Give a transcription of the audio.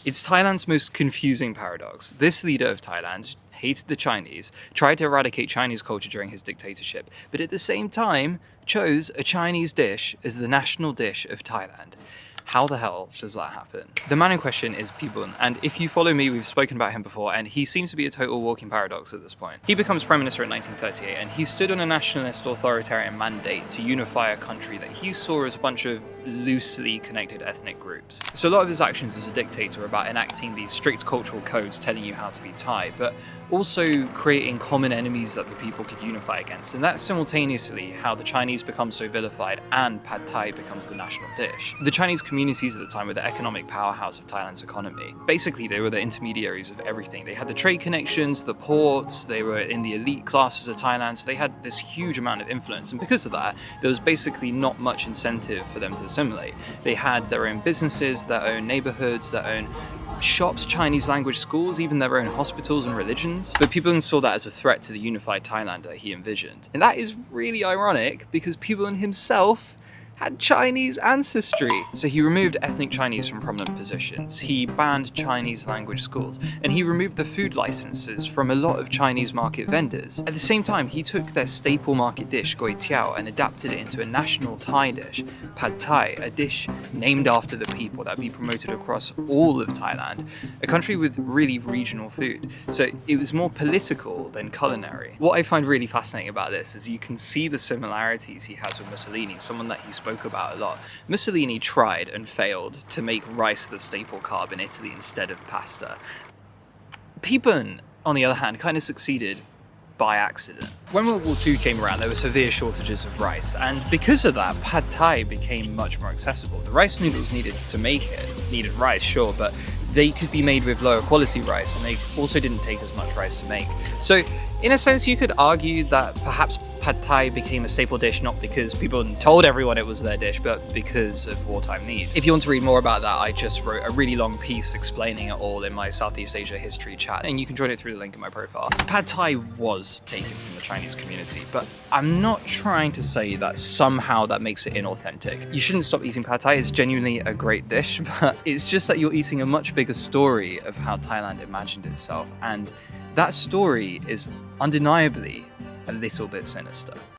It's Thailand's most confusing paradox. This leader of Thailand hated the Chinese, tried to eradicate Chinese culture during his dictatorship, but at the same time chose a Chinese dish as the national dish of Thailand. How the hell does that happen? The man in question is Pibun, and if you follow me, we've spoken about him before, and he seems to be a total walking paradox at this point. He becomes prime minister in 1938, and he stood on a nationalist authoritarian mandate to unify a country that he saw as a bunch of loosely connected ethnic groups. So a lot of his actions as a dictator are about enacting these strict cultural codes telling you how to be Thai, but also creating common enemies that the people could unify against. And that's simultaneously how the Chinese become so vilified and pad Thai becomes the national dish. The Chinese communities at the time were the economic powerhouse of Thailand's economy. Basically, they were the intermediaries of everything. They had the trade connections, the ports, they were in the elite classes of Thailand, so they had this huge amount of influence. And because of that, there was basically not much incentive for them to assimilate. They had their own businesses, their own neighborhoods, their own shops, Chinese language schools, even their own hospitals and religions. But people saw that as a threat to the unified Thailand that he envisioned. And that is really ironic because Pibun himself had Chinese ancestry. So he removed ethnic Chinese from prominent positions, he banned Chinese language schools, and he removed the food licenses from a lot of Chinese market vendors. At the same time, he took their staple market dish, goi tiao, and adapted it into a national Thai dish, pad Thai, a dish named after the people that would be promoted across all of Thailand, a country with really regional food. So it was more political than culinary. What I find really fascinating about this is you can see the similarities he has with Mussolini, someone that he spoke about a lot. Mussolini tried and failed to make rice the staple carb in Italy instead of pasta. Pibun, on the other hand, kind of succeeded by accident. When World War II came around, there were severe shortages of rice, and because of that, pad Thai became much more accessible. The rice noodles needed to make it, needed rice, sure, but they could be made with lower quality rice, and they also didn't take as much rice to make. So, in a sense, you could argue that perhaps pad Thai became a staple dish not because people told everyone it was their dish, but because of wartime need. If you want to read more about that, I just wrote a really long piece explaining it all in my Southeast Asia history chat, and you can join it through the link in my profile. Pad Thai was taken from the Chinese community, but I'm not trying to say that somehow that makes it inauthentic. You shouldn't stop eating pad Thai, it's genuinely a great dish, but it's just that you're eating a much bigger story of how Thailand imagined itself, and that story is undeniably a little bit sinister.